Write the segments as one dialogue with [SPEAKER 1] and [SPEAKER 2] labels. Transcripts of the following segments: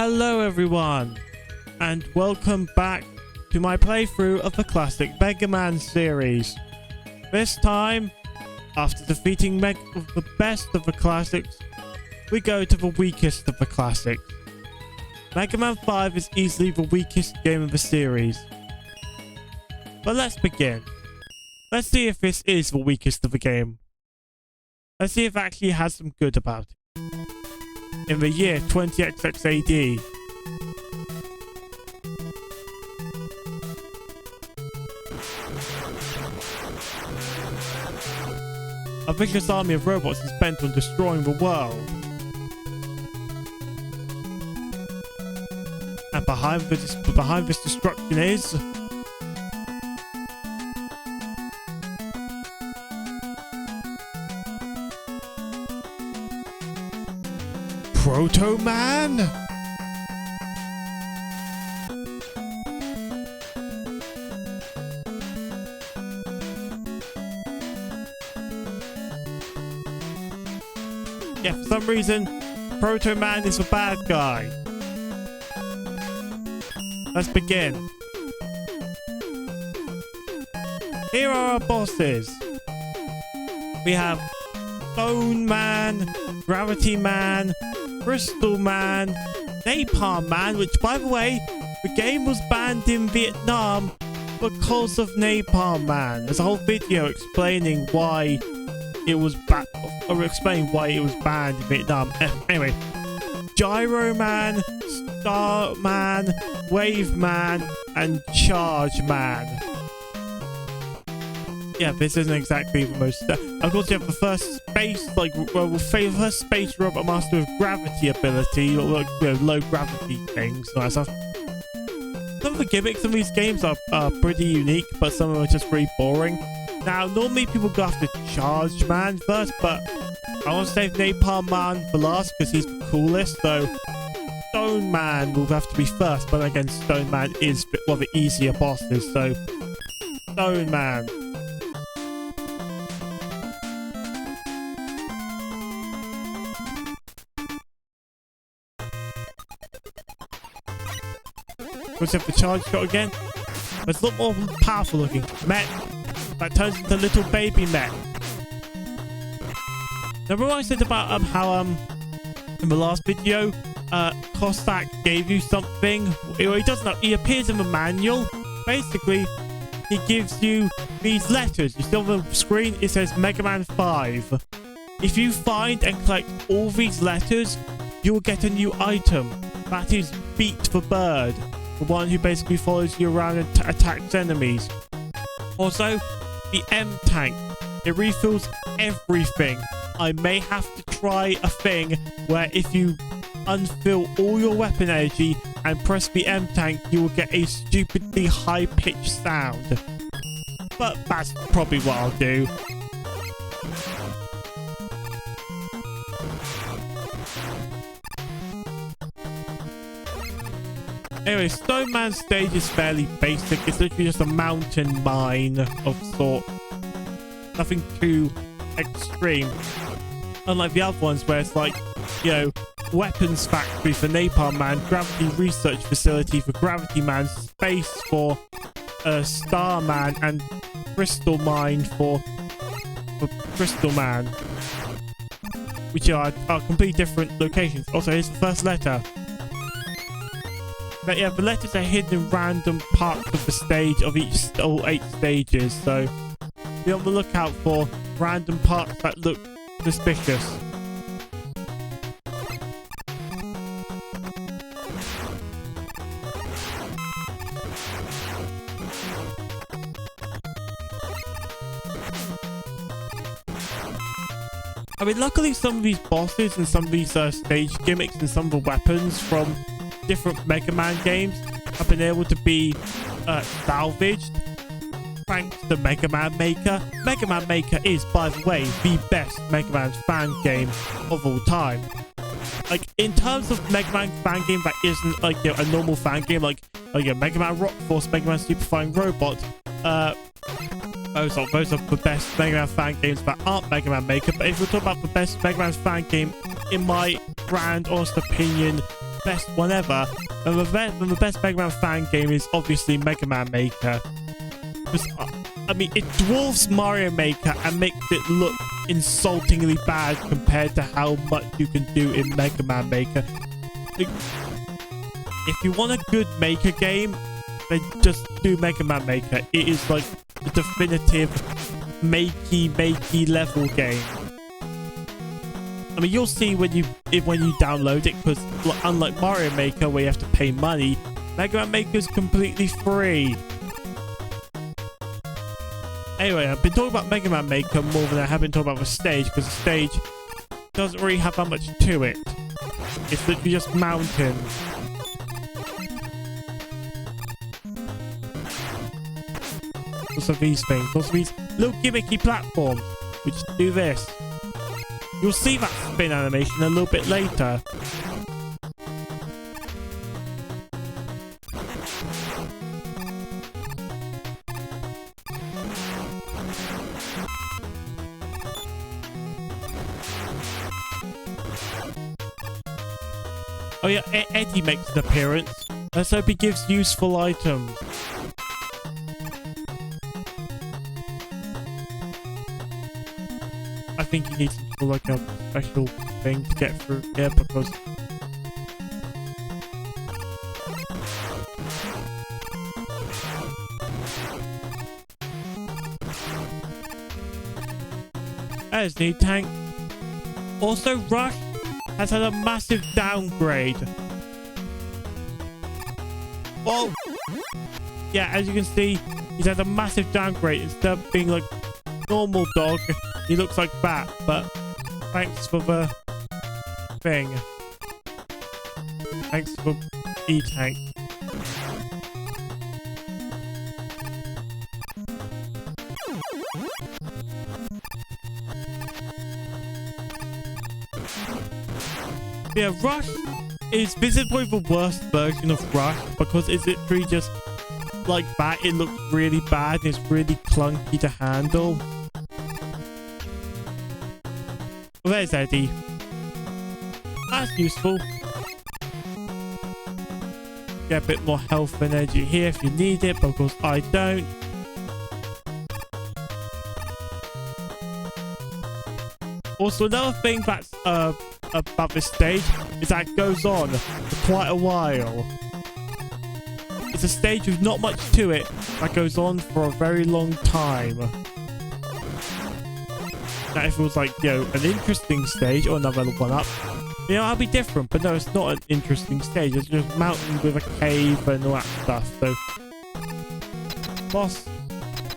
[SPEAKER 1] Hello everyone, and welcome back to my playthrough of the classic Mega Man series. This time, after defeating the best of the classics, we go to the weakest of the classics. Mega Man 5 is easily the weakest game of the series. But let's begin. Let's see if this is the weakest of the game. Let's see if it actually has some good about it. In the year 20XX AD, a vicious army of robots is bent on destroying the world. And behind this destruction is Proto Man. Yeah, for some reason, Proto Man is a bad guy. Let's begin. Here are our bosses. We have Stone Man, Gravity Man, Crystal Man, Napalm Man, which, by the way, the game was banned in Vietnam because of Napalm Man. There's a whole video explaining why it was banned in Vietnam. Anyway, Gyro Man, Star Man, Wave Man, and Charge Man. Yeah, this isn't exactly the most. Of course, you have the first space, first space robot master with gravity ability, low gravity things, and that stuff. Some of the gimmicks in these games are pretty unique, but some of them are just pretty boring. Now, normally people go after Charge Man first, but I want to save Napalm Man for last because he's the coolest. So Stone Man will have to be first, but again, Stone Man is one of the easier bosses. So Stone Man. Let's have the charge shot again. It's a lot more powerful looking. Mech that turns into little baby mech. Remember what I said about how in the last video Cossack gave you something? He doesn't know. He appears in the manual. Basically, he gives you these letters. You see on the screen it says Mega Man 5. If you find and collect all these letters, you will get a new item. That is Beat the Bird. The one who basically follows you around and attacks enemies. Also, the M-Tank. It refills everything. I may have to try a thing where if you unfill all your weapon energy and press the M-Tank, you will get a stupidly high-pitched sound. But that's probably what I'll do. Anyway, Stone Man's stage is fairly basic. It's literally just a mountain mine of sort. Nothing too extreme. Unlike the other ones where it's like, weapons factory for Napalm Man, gravity research facility for Gravity Man, space for Star Man, and crystal mine for Crystal Man. Which are completely different locations. Also, here's the first letter. But yeah, the letters are hidden in random parts of the stage of all 8 stages, so be on the lookout for random parts that look suspicious. I mean, luckily some of these bosses and some of these stage gimmicks and some of the weapons from different Mega Man games have been able to be salvaged thanks to Mega Man Maker. Mega Man Maker is, by the way, the best Mega Man fan game of all time. Like, in terms of Mega Man fan game that isn't like a normal fan game, like Mega Man Rock Force, Mega Man Super Flying Robot, those are the best Mega Man fan games that aren't Mega Man Maker. But if we're talking about the best Mega Man fan game, in my grand honest opinion, best one ever. And the best Mega Man fan game is obviously Mega Man Maker. Because, I mean, it dwarfs Mario Maker and makes it look insultingly bad compared to how much you can do in Mega Man Maker. Like, if you want a good Maker game, then just do Mega Man Maker. It is like the definitive makey level game. I mean, you'll see when you download it, because unlike Mario Maker where you have to pay money, Mega Man Maker is completely free. Anyway, I've been talking about Mega Man Maker more than I have been talking about the stage, because the stage doesn't really have that much to it. It's literally just mountains. Also these things, also these little gimmicky platforms, which do this. You'll see that spin animation a little bit later. Oh yeah, Eddie makes an appearance. Let's hope he gives useful items. I think he needs like a special thing to get through here, because there's the tank. Also, Rush has had a massive downgrade. Oh, yeah, as you can see, he's had a massive downgrade. Instead of being like normal dog, he looks like Bat, but thanks for the thing. Thanks for E-Tank. Yeah, Rush is visibly the worst version of Rush, because it's literally just like that. It looks really bad and it's really clunky to handle. Well, there's Eddie. That's useful. Get a bit more health and energy here if you need it, but of course I don't. Also, another thing that's about this stage is that it goes on for quite a while. It's a stage with not much to it that goes on for a very long time. Now, if it was like, you know, an interesting stage or another one up, you know, I'll be different. But no, it's not an interesting stage. It's just mountains with a cave and all that stuff. So, boss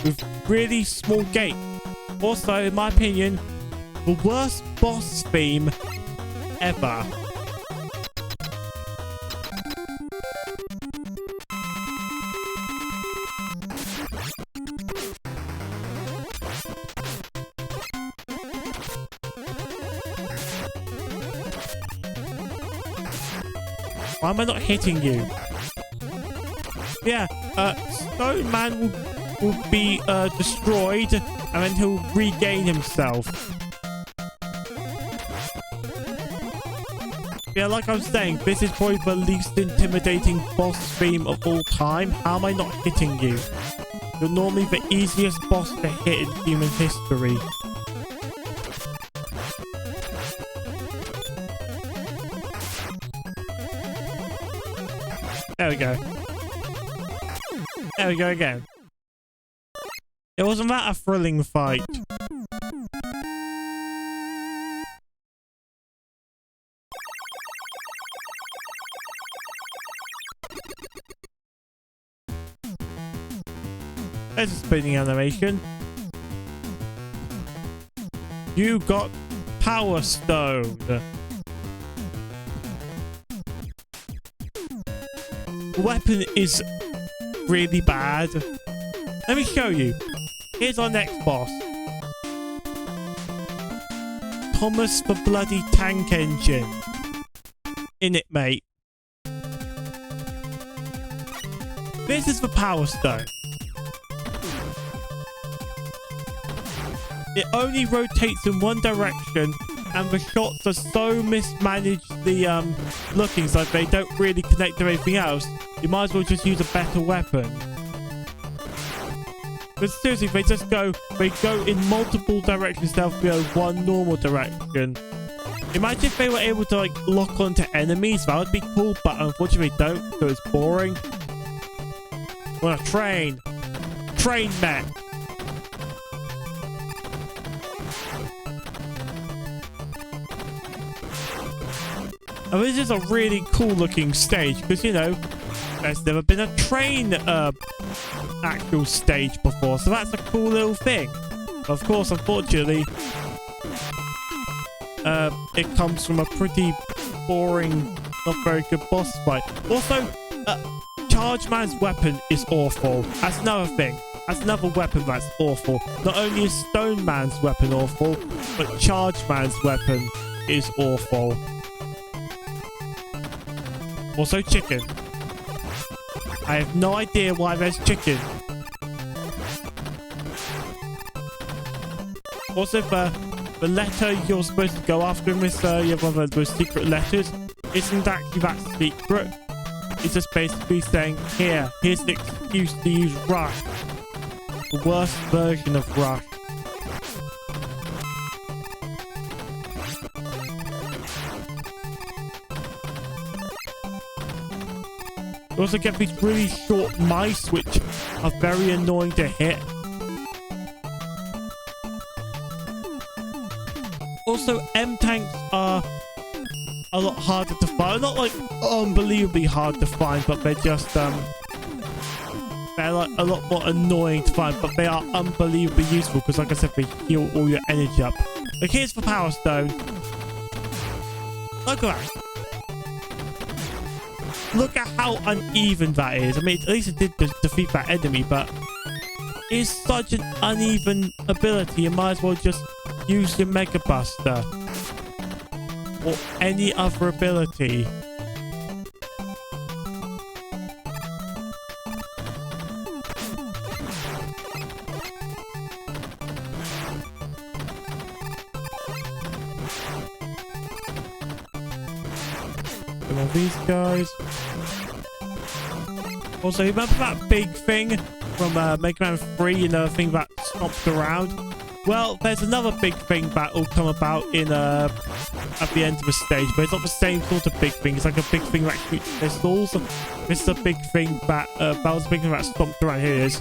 [SPEAKER 1] with really small gate. Also, in my opinion, the worst boss theme ever. Why am I not hitting you? Yeah, Stone Man will be destroyed, and then he'll regain himself. Yeah, like I was saying, this is probably the least intimidating boss theme of all time. How am I not hitting you? You're normally the easiest boss to hit in human history. There we go. There we go again. It wasn't that a thrilling fight. There's a spinning animation. You got Power Stone. The weapon is really bad. Let me show you. Here's our next boss. Thomas the Bloody Tank Engine. In it, mate. This is the Power Stone. It only rotates in one direction and the shots are so mismanaged, the looking, so they don't really connect to anything else. You might as well just use a better weapon. But seriously, they go in multiple directions instead of one normal direction. Imagine if they were able to like lock onto enemies. That would be cool, but unfortunately they don't, so it's boring. On a train mech. And this is a really cool looking stage because, you know, there's never been a train actual stage before, so that's a cool little thing. Of course, unfortunately, it comes from a pretty boring, not very good boss fight. Also, Charge Man's weapon is awful. That's another thing. That's another weapon that's awful. Not only is Stone Man's weapon awful, but Charge Man's weapon is awful. Also chicken. I have no idea why there's chicken. Also, the letter you're supposed to go after in this, one of those secret letters, isn't actually that secret. It's just basically saying, here's an excuse to use Rush. The worst version of Rush. You also get these really short mice, which are very annoying to hit. Also, M-tanks are a lot harder to find. Not like unbelievably hard to find, but they're just they're like a lot more annoying to find, but they are unbelievably useful because, like I said, they heal all your energy up. But here's the Power Stone. Look at that. Look at how uneven that is. I mean, at least it did defeat that enemy, but it's such an uneven ability. You might as well just use your Mega Buster or any other ability. Come on, these guys. Also, remember that big thing from Mega Man 3, you know, the thing that stomped around? Well, there's another big thing that will come about in at the end of the stage, but it's not the same sort of big thing. It's like a big thing that shoots pistols. This is a big thing that was a big thing that stomped around. Here it is.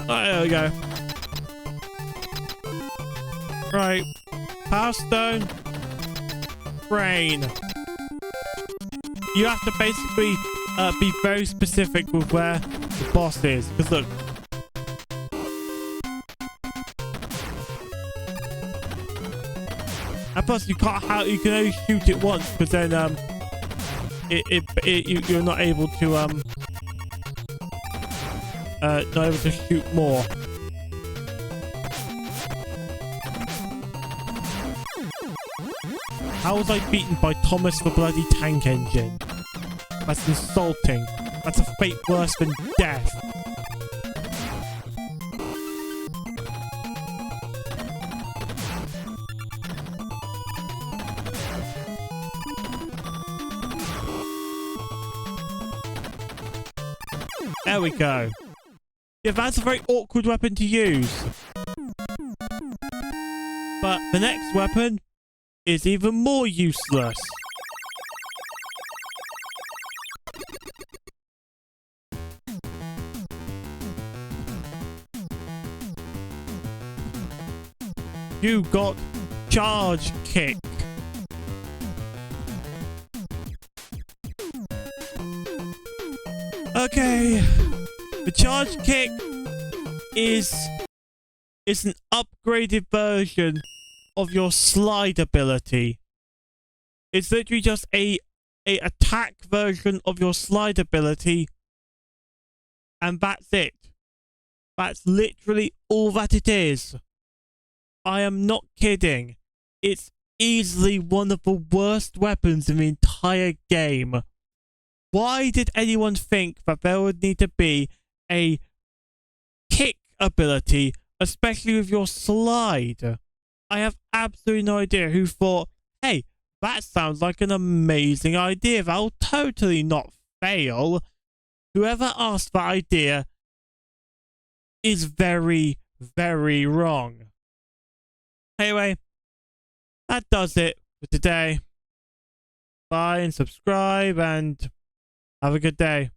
[SPEAKER 1] There we go. Right. Power Stone. Brain. You have to basically be very specific with where the boss is. Because look. And plus you can only shoot it once, because then you're not able to not able to shoot more. How was I beaten by Thomas the Bloody Tank Engine? That's insulting. That's a fate worse than death. There we go. Yeah, that's a very awkward weapon to use. But the next weapon is even more useless. You got Charge Kick. Okay. The Charge Kick is an upgraded version of your slide ability. It's literally just a attack version of your slide ability, and that's it. That's literally all that it is. I am not kidding. It's easily one of the worst weapons in the entire game. Why did anyone think that there would need to be a kick ability, especially with your slide? I have absolutely no idea who thought, hey, that sounds like an amazing idea. That'll totally not fail. Whoever asked that idea is very, very wrong. Anyway, that does it for today. Bye and subscribe and have a good day.